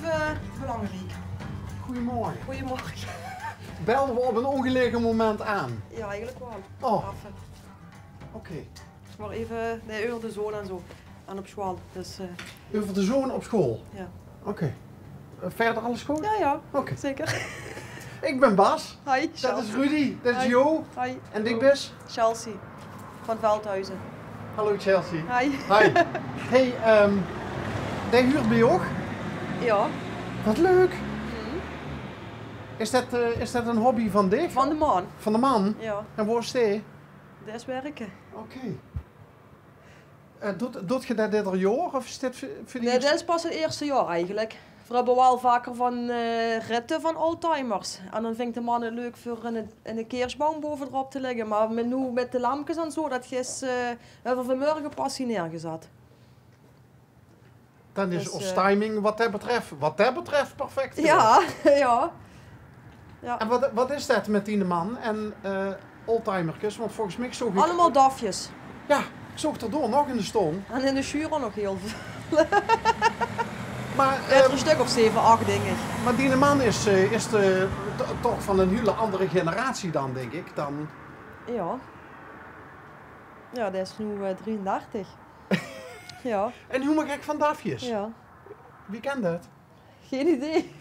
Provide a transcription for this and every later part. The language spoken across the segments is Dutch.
even belangrijk. Goedemorgen. Goedemorgen. Belden we op een ongelegen moment aan? Ja, eigenlijk wel. Oh, Even. oké. Maar even, nee, over de zoon en zo. En op school. Dus, Over de zoon op school? ja. Oké. Verder alles goed? Ja, Oké. zeker. Ik ben Bas. Hi, Dat is Rudy. Dat is Hi. Jo. Hi. En ik ben... Chelsea. Van Veldhuizen. Hallo Chelsea. Hi. Hi. Hey, die huurt bij jou? Ja. Wat leuk. Is dat een hobby van dich? Van de man. Van de man? Ja. En waar is die? Dat is werken. Oké. Doet je dat dit al jaar of is dit voor Nee, dit is pas het eerste jaar eigenlijk. We hebben wel vaker van ritten van oldtimers. En dan vind ik de man het leuk voor in de kerstboom bovenop te liggen. Maar nu met de lampjes en zo, dat is hebben we vanmorgen pas hier neergezet. Dan is Dus, ons timing wat dat betreft perfect. Ja, ja. Ja. En wat is dat met die man en oldtimertjes? Want volgens mij zoog ik... Allemaal dafjes. Ja, ik zoog er door nog in de stoom. En in de Schuren nog heel veel. Maar, Er is een stuk of 7, 8 dingen. maar die man is toch van een hele andere generatie dan, denk ik. Dan... Ja. Ja, dat is nu 33. Ja. En hoe mag ik van Dafjes? Ja. Wie kent dat? Geen idee.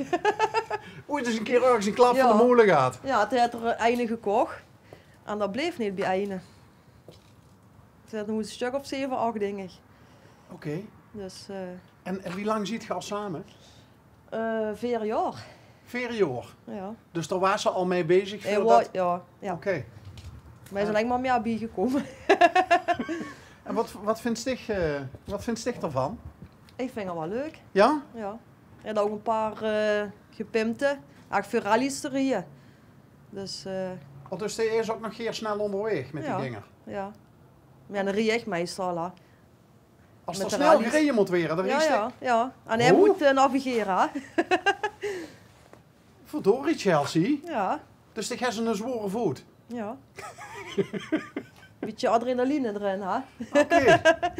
Ooit eens een keer ergens een klap Ja. van de molen gaat. Ja, het heeft er eine gekocht. En dat bleef niet bij eine. Er moet een stuk of 7, 8 dingen. Oké. Dus En wie lang ziet je al samen? 4 jaar. 4 jaar. Ja. Dus daar was ze al mee bezig? En voordat- ja. Ja. Oké. Wij zijn alleen maar meer bijgekomen. En wat vindt Stig ervan? Ik vind het wel leuk. Ja? Ja. En ook een paar gepimpte. Eigenlijk voor rallysterieën. Dus Want dus hij is ook nog heel snel onderweg met Ja. die dingen. ja. Maar dan rie ik meestal. Hè. Als Met er de snel rallies. gereden moet worden, dan Ja, is hij... ja, ja. En hij Oh. moet navigeren. Hè. Verdorie Chelsea. Ja. Dus die gaat ze een zware voet. Ja. Beetje adrenaline erin, hè?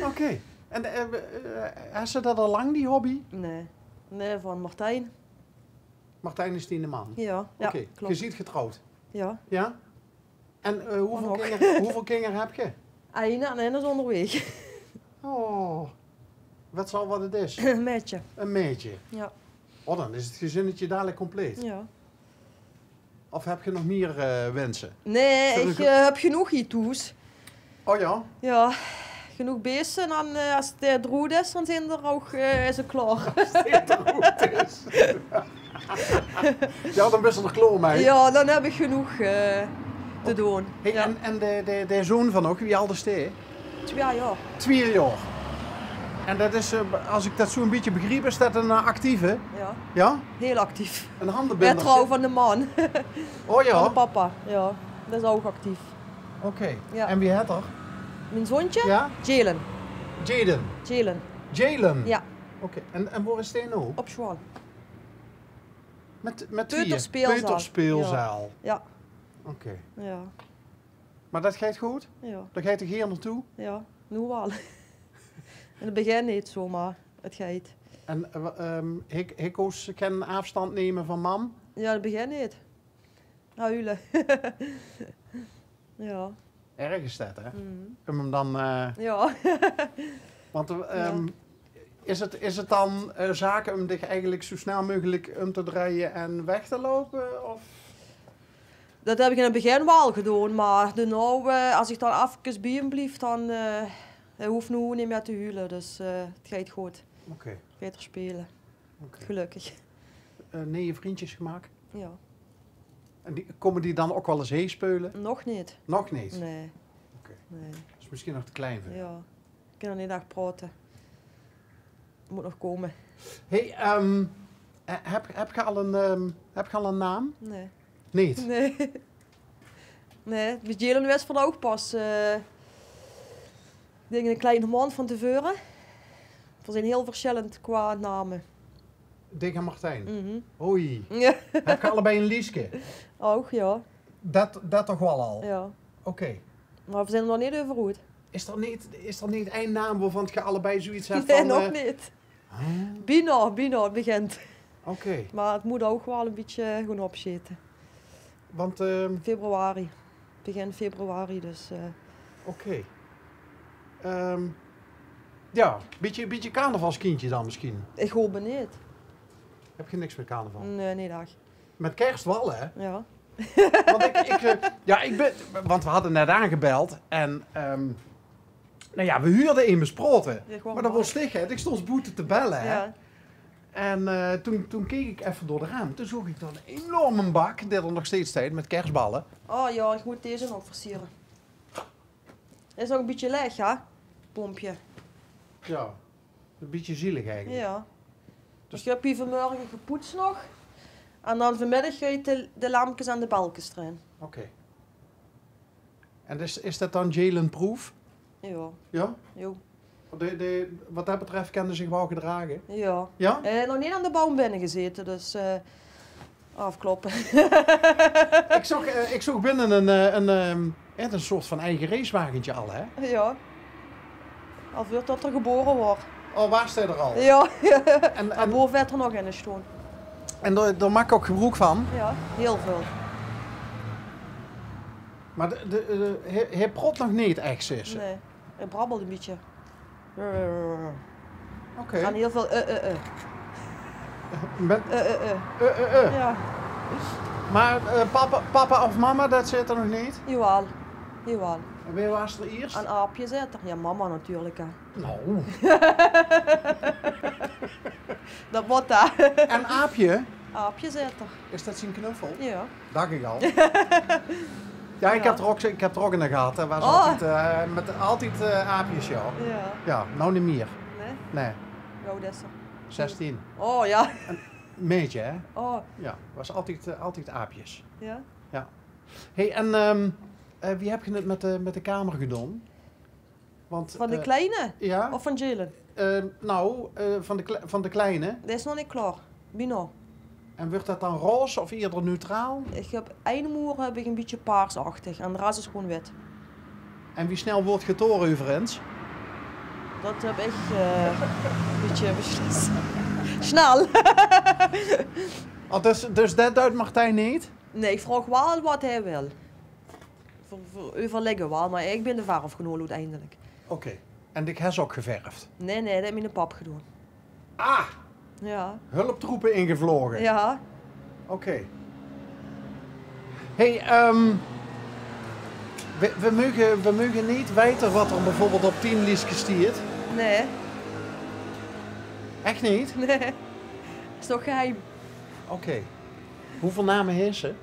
Oké. En heeft ze dat al lang, die hobby? Nee. Nee, van Martijn. Martijn is die man. Ja, ja, Oké. Je klopt. ziet getrouwd. Ja. Ja? En nog. hoeveel kinderen heb je? Einde en is onderweg. Oh. Wat zal wat het is? Een meisje. Een meisje. Ja. Oh, dan is het gezinnetje dadelijk compleet. Ja. Of heb je nog meer wensen? Nee, Zullen ik we- heb genoeg hiertoes. Oh ja? Ja. Genoeg beesten en dan, als het droed is, dan zijn er ook, is het klaar. Ja, dan best er klaar mee. Ja, dan heb ik genoeg te doen. Hey, Ja. en de zoon van ook, wie oud is die? 2 jaar. 2 jaar. En dat is, als ik dat zo'n beetje begreep, is dat een actieve? Ja. Ja? Heel actief. Een Bij handenbinder? trouw van de man. Oh Van de ja? papa. Ja. Dat is ook actief. Oké. Ja. En wie had er? Mijn zoontje? Ja? Jalen. Jaden. Jalen. Jalen? Ja, Oké. En waar is die nou? op school. Met Peuterspeelzaal. Peuterspeelzaal. Ja. Oké. Ja. Maar dat gaat goed? Ja. Dan ga je toch hier naartoe? Ja. Nu wel. In het begin niet zomaar. Het gaat. En Hikko's kan afstand nemen van mam? Ja, het begin niet. Huilen. Ja. Erg is dat, hè? Mm. Om hem dan... Ja. Want is het dan zaken om dich eigenlijk zo snel mogelijk om te draaien en weg te lopen? Of? Dat heb ik in het begin wel gedaan, maar de nou, als ik dan even bij hem blijf, dan hij hoeft nu niet meer te huilen. Dus het gaat goed. Oké. Beter spelen. Oké. Gelukkig. Nee, je vriendjes gemaakt? Ja. En komen die dan ook wel eens heen spelen? Nog niet. Nog niet? Nee. Oké. Nee. Dat is misschien nog te klein voor je. Ja. Ik kan er niet echt praten. Moet nog komen. Hey, heb je al een naam? Nee. Niet? Nee. Nee, bij Jalen was van ook pas. Ik denk een kleine maand van tevoren. We zijn heel verschillend qua namen. Dick en Martijn? Mhm. Oei. Ja. Heb je allebei een Lieske? Ook, ja. Dat toch wel al? Ja. Oké. Maar we zijn er nog niet over uit. Is er niet één naam waarvan je allebei zoiets hebt Nee, van... nog niet. Bino, het begint. Oké. Maar het moet ook wel een beetje gaan opzitten. Want, Februari. Begin februari, dus... oké. Ja, beetje carnavalskindje dan misschien. Ik hoop het niet. Heb je niks met carnaval? Nee, dag. Met kerst wel, hè? Ja. Want we hadden net aangebeld en nou ja, we huurden in Besproten. Ja, gewoon Maar dat was sligheid. Ik stond boete te bellen, hè? Ja. En toen keek ik even door de raam. Toen zag ik dan een enorme bak, dit er nog steeds staat, met kerstballen. Oh ja, ik moet deze nog versieren. Is nog een beetje leeg, hè? Pompje. Ja, een beetje zielig eigenlijk. Ja. Dus ik heb hier vanmorgen gepoetst nog. En dan vanmiddag ga je de lampjes aan de balkjes erin. Oké. En is dat dan Jalen-proof? Ja. Ja? Jo. Wat dat betreft kan ze zich wel gedragen. Ja. Ja? Nog niet aan de boom binnen gezeten, dus afkloppen. Ik zag binnen een soort van eigen racewagentje al, hè? Ja. Al voordat dat er geboren wordt. Oh, waar staat er al? Ja. En En boven werd er nog in de stoel. daar maak ik ook gebruik van. Ja, heel veel. Maar hij prot nog niet echt, zus. Nee, hij brabbelt een beetje. Oké. En heel veel Met- Ja, Maar papa of mama, dat zit er nog niet? jawel. Jawel. En wie was er eerst? Een aapje zit er. Ja, mama natuurlijk. Hè. Nou. Dat wordt daar. En aapje? Aapje zit er. Is dat zijn knuffel? Ja. Dacht ik al. Ja, ik heb er ook in de gehad. Er was altijd aapjes, ja. Ja. Ja, nou niet meer. Nee? Nee, Hoe oud is er? 16. Oh ja. Meetje, hè? Oh, Ja, was altijd aapjes. ja. Hey, en wie heb je het met de kamer gedaan? Want, Van de kleine? Ja, Of van Jalen? van de kleine. Dat is nog niet klaar. Bino. En wordt dat dan roze of eerder neutraal? Ik heb één moer heb ik een beetje paarsachtig en de rest is gewoon wit. En wie snel wordt getoren overigens? Dat heb ik een beetje beslist. Snel. Oh, dus dat duidt Martijn niet? Nee, ik vraag wel wat hij wil. Voor overleggen wel, maar ik ben de verf genomen uiteindelijk. Oké. En ik heb ze ook geverfd. Nee, dat heb mijn pap gedaan. Ah! Ja. Hulptroepen ingevlogen. Ja. Oké. Hey, we mogen niet weten wat er bijvoorbeeld op 10 liest gestierd. Nee. Echt niet? Nee. Is toch geheim? Oké. Hoeveel namen heeft ze?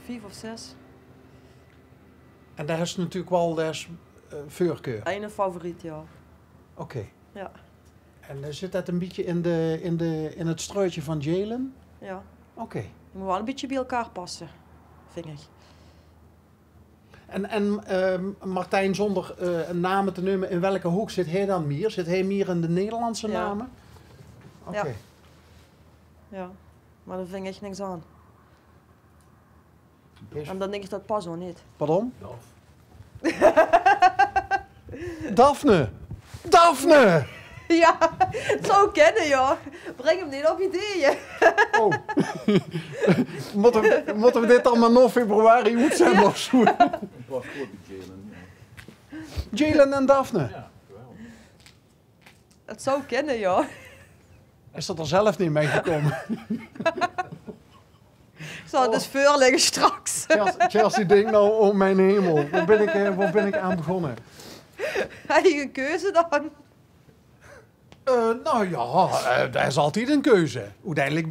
5 of 6. En daar is natuurlijk wel voorkeur. Eén favoriet, ja. Oké. Ja. En zit dat een beetje in het struitje van Jalen? Ja. Oké. Je moet wel een beetje bij elkaar passen, vind ik. En Martijn, zonder een namen te noemen, in welke hoek zit hij dan meer? Zit hij meer in de Nederlandse Ja. namen? Oké. Ja. Ja. Maar daar vind ik echt niks aan. En dan denk ik dat pas ook niet. Pardon? Daphne! Daphne! Ja, zo kennen joh. Breng hem niet op ideeën. Oh. moeten we dit dan maar nog februari goed zijn of zo? Het was goed met Jalen. Jalen en Daphne. Ja, geweldig. Het zou kennen joh. Is dat er zelf niet mee gekomen? Ik zal het dus voor liggen straks. Chelsea denkt nou, oh mijn hemel, waar ben ik aan begonnen? Heb je een keuze dan? Nou ja, dat is altijd een keuze. Uiteindelijk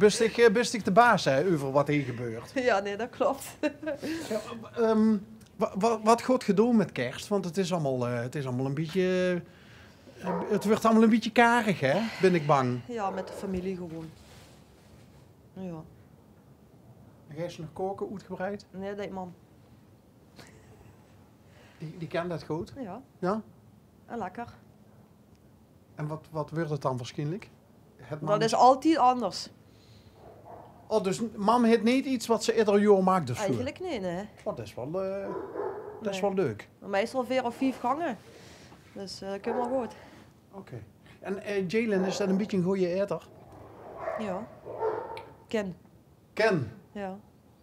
best ik de baas hè, over wat hier gebeurt. Ja, nee, dat klopt. Wat goed gedaan met kerst? Want het is allemaal een beetje... het wordt allemaal een beetje karig, hè? Ben ik bang. Ja, met de familie gewoon. Ja. Ga je ze nog koken, uitgebreid? Nee, dat man. Die kent dat goed. Ja, Ja? en lekker. En wat wordt het dan waarschijnlijk? Dat is altijd anders. Oh, dus mam heeft niet iets wat ze ieder jaar maakt dus voor? Eigenlijk niet, nee. Oh, dat is wel, dat is Nee. wel leuk. Meestal 4 of 5 gangen. Dus dat komt wel goed. Oké. En Jalen, is dat een beetje een goede eter? Ja. Ken. Ken. Ja.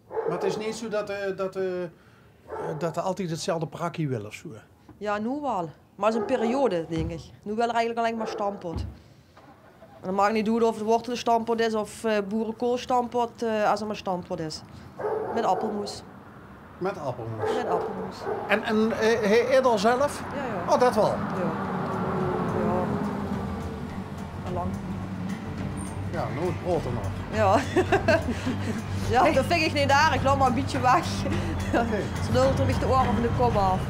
Maar het is niet zo dat er altijd hetzelfde prakkie wil of zo. Ja, nu wel. Maar het is een periode, denk ik. Nu wil er eigenlijk alleen maar stampot. En dan maakt niet uit of het wortelenstampot is of boerenkoolstampot, als het maar stampot is. Met appelmoes. Met appelmoes. Met appelmoes. En hij eet al zelf? Ja, ja. Oh, dat wel. Ja. Ja. Al lang. Ja, nooit brood er nog. Ja. Ja, dat vind ik niet daar. Ik laat maar een beetje weg. Oké. Ze lult er de oren van de kop af.